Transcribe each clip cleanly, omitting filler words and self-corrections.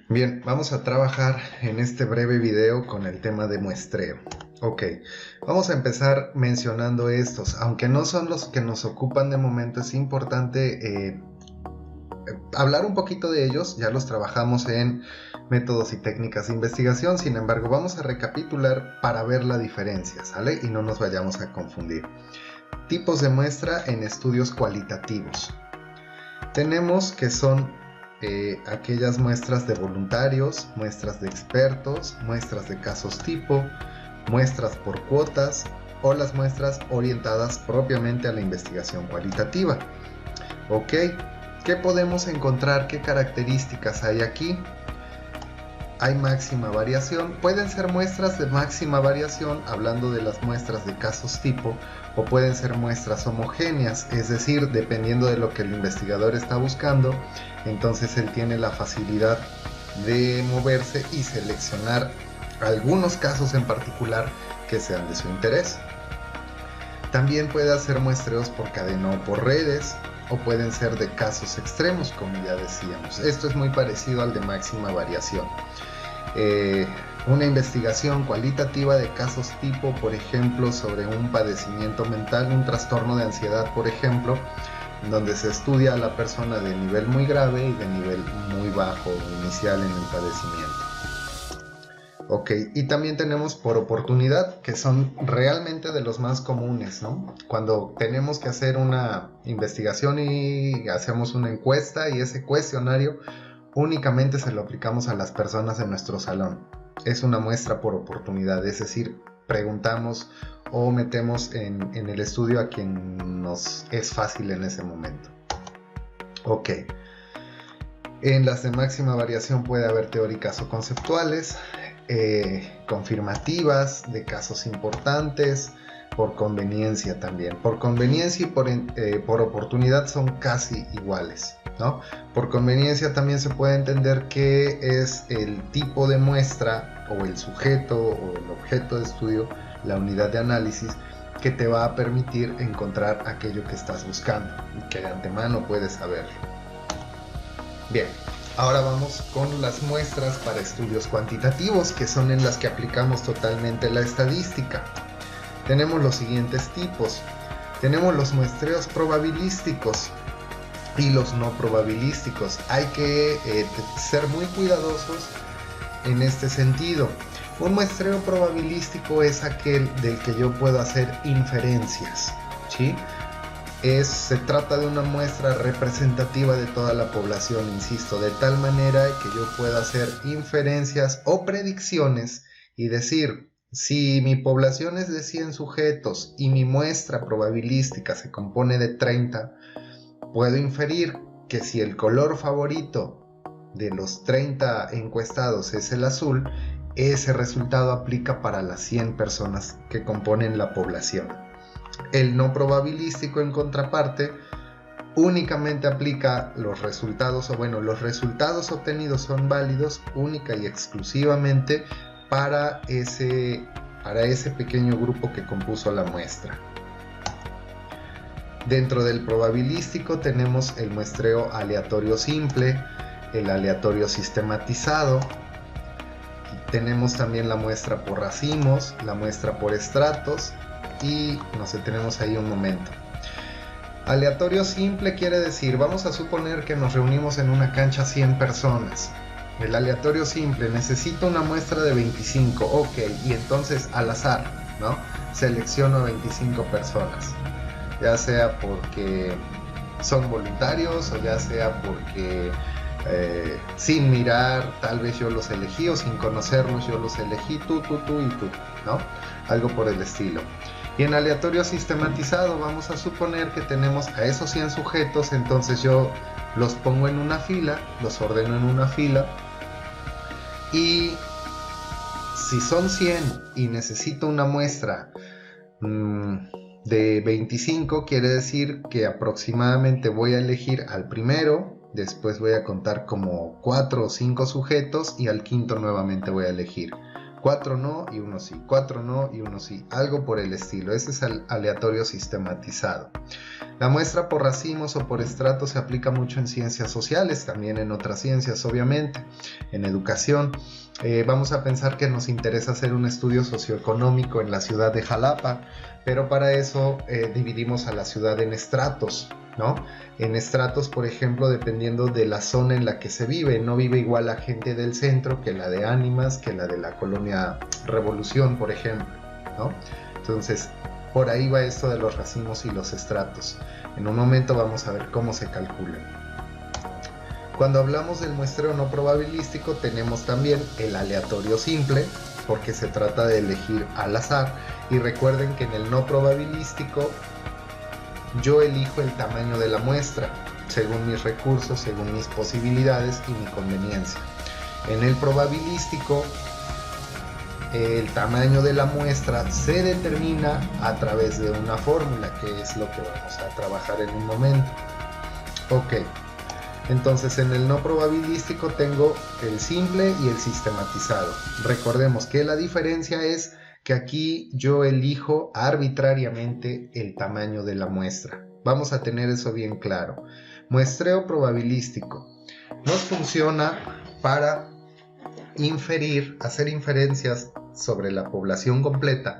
Bien, vamos a trabajar en este breve video con el tema de muestreo. Ok, vamos a empezar mencionando estos, aunque no son los que nos ocupan de momento, es importante hablar un poquito de ellos. Ya los trabajamos en métodos y técnicas de investigación, sin embargo vamos a recapitular para ver la diferencia, ¿sale? Y no nos vayamos a confundir. Tipos de muestra en estudios cualitativos. Tenemos que son aquellas muestras de voluntarios, muestras de expertos, muestras de casos tipo, muestras por cuotas o las muestras orientadas propiamente a la investigación cualitativa. Ok, ¿qué podemos encontrar? ¿Qué características hay aquí? Hay máxima variación. Pueden ser muestras de máxima variación, hablando de las muestras de casos tipo, o pueden ser muestras homogéneas, es decir, dependiendo de lo que el investigador está buscando, entonces él tiene la facilidad de moverse y seleccionar algunos casos en particular que sean de su interés. También puede hacer muestreos por cadena o por redes, o pueden ser de casos extremos, como ya decíamos. Esto es muy parecido al de máxima variación. Una investigación cualitativa de casos tipo, por ejemplo, sobre un padecimiento mental, un trastorno de ansiedad, por ejemplo, donde se estudia a la persona de nivel muy grave y de nivel muy bajo inicial en el padecimiento. Ok, y también tenemos por oportunidad, que son realmente de los más comunes, ¿no? Cuando tenemos que hacer una investigación y hacemos una encuesta, y ese cuestionario únicamente se lo aplicamos a las personas en nuestro salón. Es una muestra por oportunidad, es decir, preguntamos o metemos en el estudio a quien nos es fácil en ese momento. Ok. En las de máxima variación puede haber teóricas o conceptuales, confirmativas, de casos importantes, por conveniencia también. Por conveniencia y por oportunidad son casi iguales, ¿no? Por conveniencia también se puede entender que es el tipo de muestra o el sujeto o el objeto de estudio, la unidad de análisis, que te va a permitir encontrar aquello que estás buscando y que de antemano puedes saberlo. Bien, ahora vamos con las muestras para estudios cuantitativos, que son en las que aplicamos totalmente la estadística. Tenemos los siguientes tipos. Tenemos los muestreos probabilísticos y los no probabilísticos. Hay que ser muy cuidadosos en este sentido. Un muestreo probabilístico es aquel del que yo puedo hacer inferencias, ¿sí? Se trata de una muestra representativa de toda la población, insisto, de tal manera que yo pueda hacer inferencias o predicciones y decir, si mi población es de 100 sujetos y mi muestra probabilística se compone de 30, puedo inferir que si el color favorito de los 30 encuestados es el azul, ese resultado aplica para las 100 personas que componen la población. El no probabilístico, en contraparte, únicamente aplica los resultados, o bueno, los resultados obtenidos son válidos única y exclusivamente para ese pequeño grupo que compuso la muestra. Dentro del probabilístico tenemos el muestreo aleatorio simple, el aleatorio sistematizado. Tenemos también la muestra por racimos, la muestra por estratos y nos detenemos ahí un momento. Aleatorio simple quiere decir, vamos a suponer que nos reunimos en una cancha 100 personas. El aleatorio simple necesita una muestra de 25, ok, y entonces al azar, ¿no? Selecciono a 25 personas, ya sea porque son voluntarios o ya sea porque sin mirar, tal vez yo los elegí, o sin conocerlos yo los elegí, tú y tú, ¿no? Algo por el estilo. Y en aleatorio sistematizado vamos a suponer que tenemos a esos 100 sujetos, entonces yo los pongo en una fila, los ordeno en una fila, y si son 100 y necesito una muestra de 25, quiere decir que aproximadamente voy a elegir al primero, después voy a contar como 4 o 5 sujetos y al quinto nuevamente voy a elegir. 4 no y 1 sí, 4 no y 1 sí, algo por el estilo. Ese es el aleatorio sistematizado. La muestra por racimos o por estratos se aplica mucho en ciencias sociales, también en otras ciencias, obviamente, en educación. Vamos a pensar que nos interesa hacer un estudio socioeconómico en la ciudad de Jalapa, pero para eso dividimos a la ciudad en estratos, ¿no? En estratos, por ejemplo, dependiendo de la zona en la que se vive, no vive igual la gente del centro que la de Ánimas, que la de la colonia Revolución, por ejemplo, ¿no? Entonces, por ahí va esto de los racimos y los estratos. En un momento vamos a ver cómo se calculan. Cuando hablamos del muestreo no probabilístico, tenemos también el aleatorio simple, porque se trata de elegir al azar. Y recuerden que en el no probabilístico, yo elijo el tamaño de la muestra, según mis recursos, según mis posibilidades y mi conveniencia. En el probabilístico, el tamaño de la muestra se determina a través de una fórmula, que es lo que vamos a trabajar en un momento. Ok, entonces en el no probabilístico tengo el simple y el sistematizado. Recordemos que la diferencia es que aquí yo elijo arbitrariamente el tamaño de la muestra. Vamos a tener eso bien claro. Muestreo probabilístico nos funciona para inferir, hacer inferencias sobre la población completa.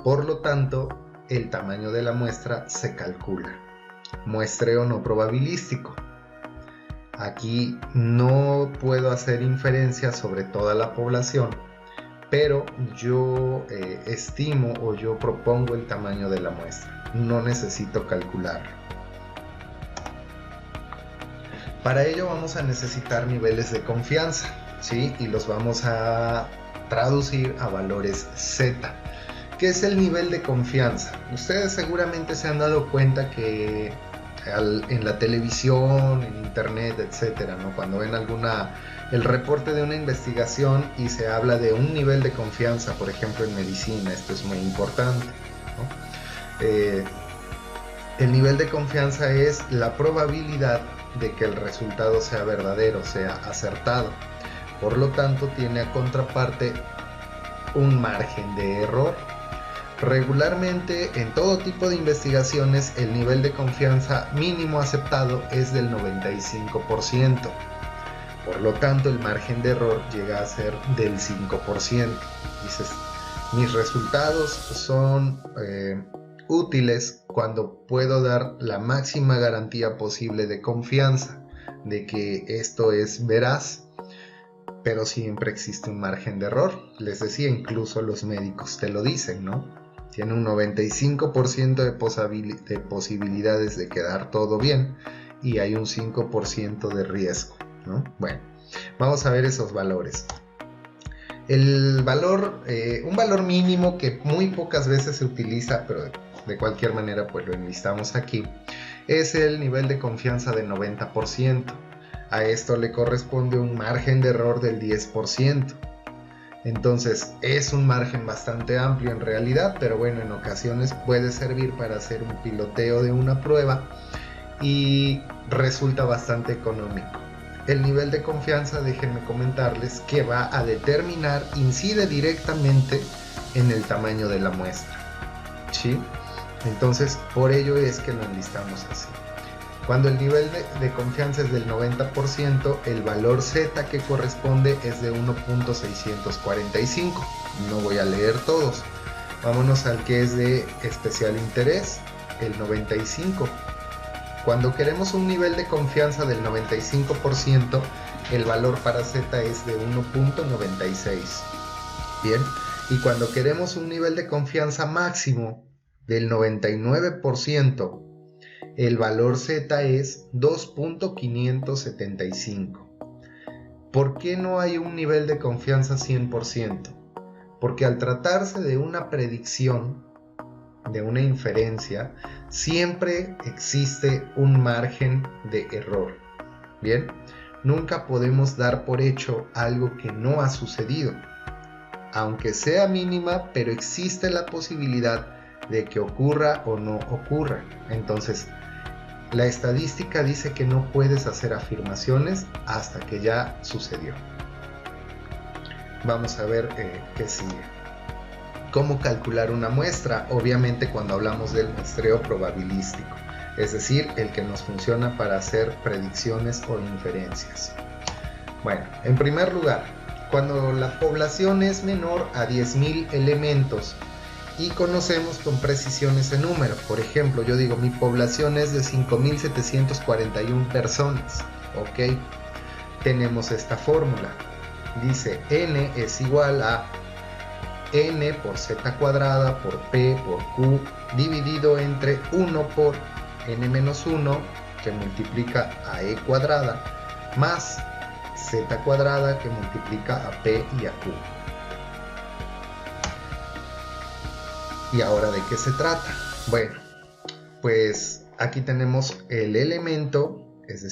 Por lo tanto, el tamaño de la muestra se calcula. Muestreo no probabilístico. Aquí no puedo hacer inferencias sobre toda la población, pero yo estimo o yo propongo el tamaño de la muestra. No necesito calcularlo. Para ello vamos a necesitar niveles de confianza, ¿sí? Y los vamos a traducir a valores Z. ¿Qué es el nivel de confianza? Ustedes seguramente se han dado cuenta que en la televisión, en internet, etcétera, ¿no? Cuando ven el reporte de una investigación y se habla de un nivel de confianza, por ejemplo en medicina, esto es muy importante, ¿no? El nivel de confianza es la probabilidad de que el resultado sea verdadero, sea acertado. Por lo tanto, tiene a contraparte un margen de error. Regularmente, en todo tipo de investigaciones, el nivel de confianza mínimo aceptado es del 95%. Por lo tanto, el margen de error llega a ser del 5%. Dices, mis resultados son útiles cuando puedo dar la máxima garantía posible de confianza, de que esto es veraz, pero siempre existe un margen de error. Les decía, incluso los médicos te lo dicen, ¿no? Tiene un 95% de posibilidades de quedar todo bien y hay un 5% de riesgo, ¿no? Bueno, vamos a ver esos valores. El valor, un valor mínimo que muy pocas veces se utiliza, pero de cualquier manera pues lo enlistamos aquí, es el nivel de confianza de 90%. A esto le corresponde un margen de error del 10%. Entonces es un margen bastante amplio en realidad, pero bueno, en ocasiones puede servir para hacer un piloteo de una prueba y resulta bastante económico. El nivel de confianza, déjenme comentarles, que va a determinar, incide directamente en el tamaño de la muestra, ¿sí? Entonces, por ello es que lo enlistamos así. Cuando el nivel de confianza es del 90%, el valor Z que corresponde es de 1.645. No voy a leer todos. Vámonos al que es de especial interés, el 95. Cuando queremos un nivel de confianza del 95%, el valor para Z es de 1.96. Bien, y cuando queremos un nivel de confianza máximo del 99%, el valor Z es 2.575. ¿Por qué no hay un nivel de confianza 100%? Porque al tratarse de una predicción, de una inferencia, siempre existe un margen de error. Bien, nunca podemos dar por hecho algo que no ha sucedido. Aunque sea mínima, pero existe la posibilidad de que ocurra o no ocurra. Entonces, la estadística dice que no puedes hacer afirmaciones hasta que ya sucedió. Vamos a ver qué sigue. ¿Cómo calcular una muestra? Obviamente cuando hablamos del muestreo probabilístico, es decir, el que nos funciona para hacer predicciones o inferencias. Bueno, en primer lugar, cuando la población es menor a 10.000 elementos y conocemos con precisión ese número, por ejemplo, yo digo mi población es de 5.741 personas, ¿ok? Tenemos esta fórmula, dice n es igual a n por z cuadrada por p por q dividido entre 1 por n menos 1 que multiplica a e cuadrada más z cuadrada que multiplica a p y a q. ¿Y ahora de qué se trata? Bueno, pues aquí tenemos el elemento, es decir,